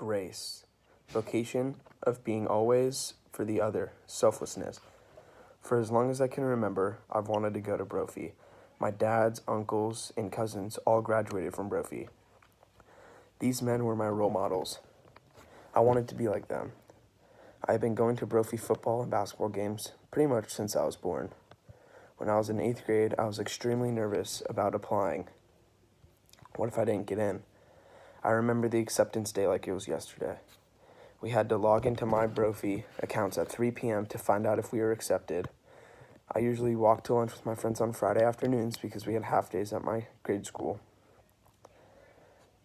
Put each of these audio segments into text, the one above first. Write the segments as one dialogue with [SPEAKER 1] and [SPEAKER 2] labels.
[SPEAKER 1] grace, vocation of being always for the other, selflessness. For as long as I can remember, I've wanted to go to Brophy. My dads, uncles, and cousins all graduated from Brophy. These men were my role models. I wanted to be like them. I have been going to Brophy football and basketball games pretty much since I was born. When I was in 8th grade, I was extremely nervous about applying. What if I didn't get in? I remember the acceptance day like it was yesterday. We had to log into my Brophy accounts at 3 p.m. to find out if we were accepted. I usually walk to lunch with my friends on Friday afternoons because we had half days at my grade school.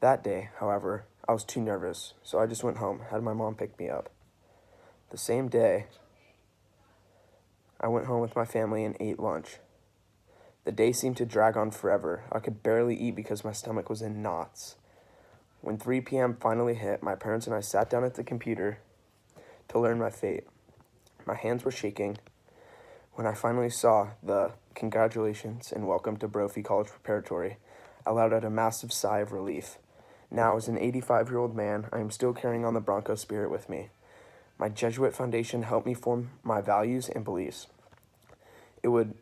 [SPEAKER 1] That day, however, I was too nervous, so I just went home, had my mom pick me up. The same day, I went home with my family and ate lunch. The day seemed to drag on forever. I could barely eat because my stomach was in knots. When 3 p.m. finally hit, my parents and I sat down at the computer to learn my fate. My hands were shaking. When I finally saw the congratulations and welcome to Brophy College Preparatory, I let out a massive sigh of relief. Now, as an 85-year-old man, I am still carrying on the Bronco spirit with me. My Jesuit foundation helped me form my values and beliefs. It would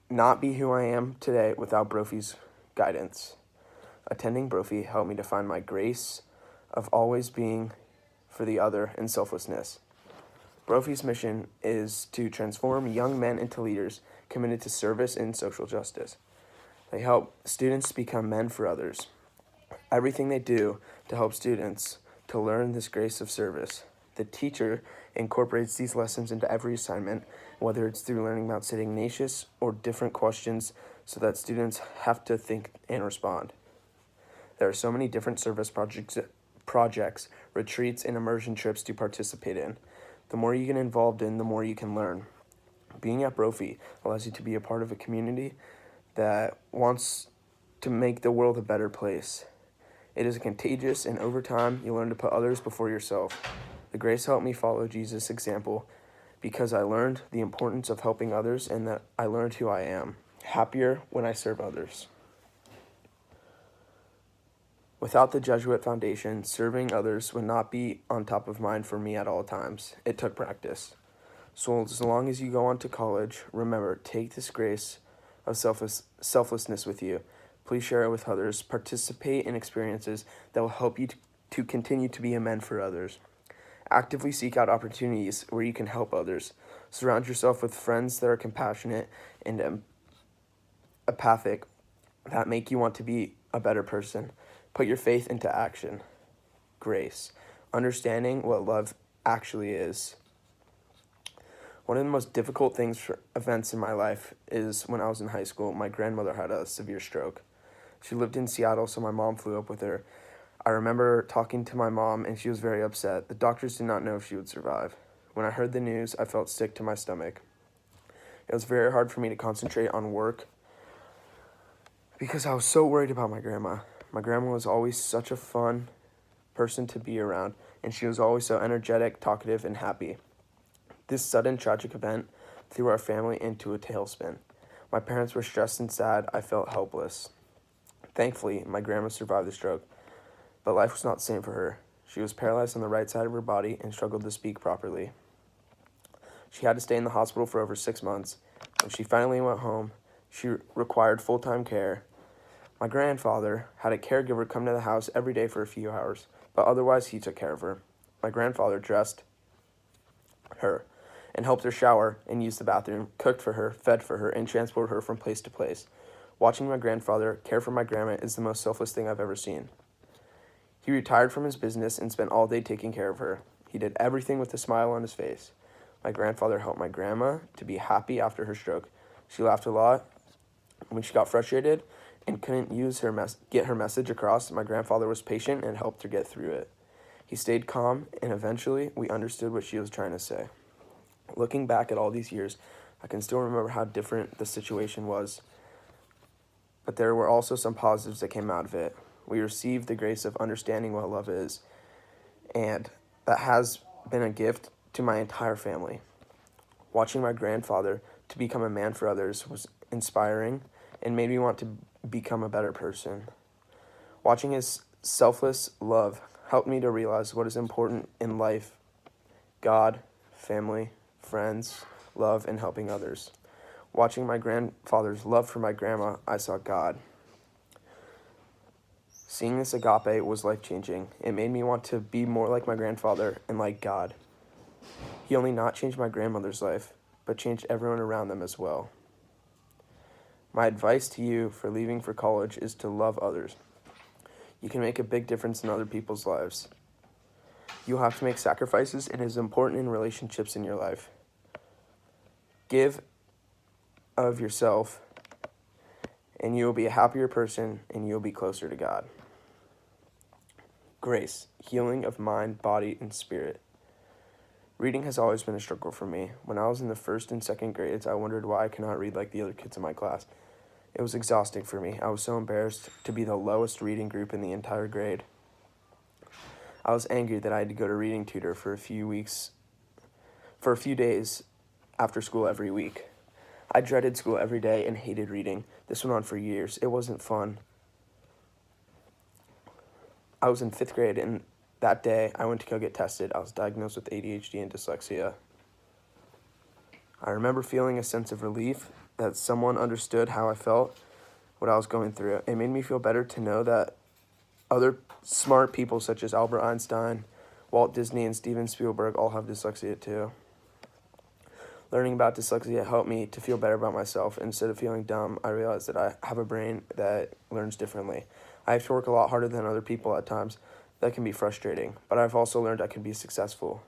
[SPEAKER 1] not be who I am today without Brophy's guidance. Attending Brophy helped me to find my grace of always being for the other and selflessness. Brophy's mission is to transform young men into leaders committed to service and social justice. They help students become men for others. Everything they do to help students to learn this grace of service. The teacher incorporates these lessons into every assignment, whether it's through learning about sitting Ignatius or different questions so that students have to think and respond. There are so many different service projects, retreats, and immersion trips to participate in. The more you get involved in, the more you can learn. Being at Brophy allows you to be a part of a community that wants to make the world a better place. It is contagious, and over time, you learn to put others before yourself. The grace helped me follow Jesus' example because I learned the importance of helping others and that I learned who I am, happier when I serve others. Without the Jesuit Foundation, serving others would not be on top of mind for me at all times. It took practice. So as long as you go on to college, remember, take this grace of selflessness with you. Please share it with others. Participate in experiences that will help you to continue to be a man for others. Actively seek out opportunities where you can help others. Surround yourself with friends that are compassionate and empathic, that make you want to be a better person. Put your faith into action. Grace. Understanding what love actually is. One of the most difficult events in my life is when I was in high school, my grandmother had a severe stroke. She lived in Seattle, so my mom flew up with her. I remember talking to my mom, and she was very upset. The doctors did not know if she would survive. When I heard the news, I felt sick to my stomach. It was very hard for me to concentrate on work because I was so worried about my grandma. My grandma was always such a fun person to be around, and she was always so energetic, talkative, and happy. This sudden tragic event threw our family into a tailspin. My parents were stressed and sad. I felt helpless. Thankfully, my grandma survived the stroke, but life was not the same for her. She was paralyzed on the right side of her body and struggled to speak properly. She had to stay in the hospital for over 6 months. When she finally went home, she required full-time care. My grandfather had a caregiver come to the house every day for a few hours, but otherwise he took care of her. My grandfather dressed her and helped her shower and use the bathroom, cooked for her, fed for her, and transported her from place to place. Watching my grandfather care for my grandma is the most selfless thing I've ever seen. He retired from his business and spent all day taking care of her. He did everything with a smile on his face. My grandfather helped my grandma to be happy after her stroke. She laughed a lot. When she got frustrated and couldn't get her message across, my grandfather was patient and helped her get through it. He stayed calm, and eventually we understood what she was trying to say. Looking back at all these years, I can still remember how different the situation was, but there were also some positives that came out of it. We received the grace of understanding what love is, and that has been a gift to my entire family. Watching my grandfather to become a man for others was inspiring and made me want to become a better person. Watching his selfless love helped me to realize what is important in life: God, family, friends, love, and helping others. Watching my grandfather's love for my grandma, I saw God. Seeing this agape was life-changing. It made me want to be more like my grandfather and like God. He only not changed my grandmother's life, but changed everyone around them as well. My advice to you for leaving for college is to love others. You can make a big difference in other people's lives. You'll have to make sacrifices, and it is important in relationships in your life. Give of yourself, and you will be a happier person, and you will be closer to God. Grace, healing of mind, body, and spirit. Reading has always been a struggle for me. When I was in the first and second grades, I wondered why I could not read like the other kids in my class. It was exhausting for me. I was so embarrassed to be the lowest reading group in the entire grade. I was angry that I had to go to reading tutor for a few days after school every week. I dreaded school every day and hated reading. This went on for years. It wasn't fun. I was in 5th grade, and that day I went to go get tested. I was diagnosed with ADHD and dyslexia. I remember feeling a sense of relief that someone understood how I felt, what I was going through. It made me feel better to know that other smart people such as Albert Einstein, Walt Disney, and Steven Spielberg all have dyslexia too. Learning about dyslexia helped me to feel better about myself. Instead of feeling dumb, I realized that I have a brain that learns differently. I have to work a lot harder than other people at times. That can be frustrating, but I've also learned I can be successful.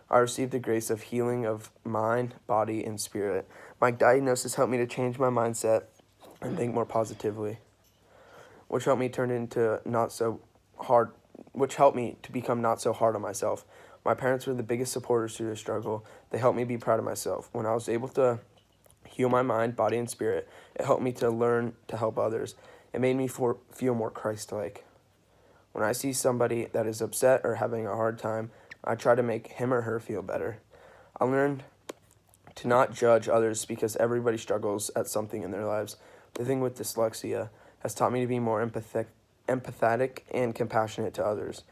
[SPEAKER 1] I received the grace of healing of mind, body, and spirit. My diagnosis helped me to change my mindset and think more positively, which helped me to become not so hard on myself. My parents were the biggest supporters through this struggle. They helped me be proud of myself. When I was able to heal my mind, body, and spirit, it helped me to learn to help others. It made me feel more Christ-like. When I see somebody that is upset or having a hard time, I try to make him or her feel better. I learned to not judge others because everybody struggles at something in their lives. Living with dyslexia has taught me to be more empathetic and compassionate to others.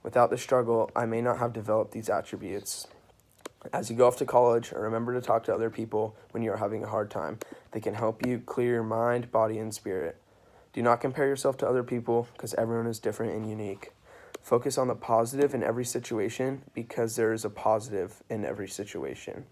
[SPEAKER 1] Without the struggle, I may not have developed these attributes. As you go off to college, remember to talk to other people when you are having a hard time. They can help you clear your mind, body, and spirit. Do not compare yourself to other people because everyone is different and unique. Focus on the positive in every situation because there is a positive in every situation.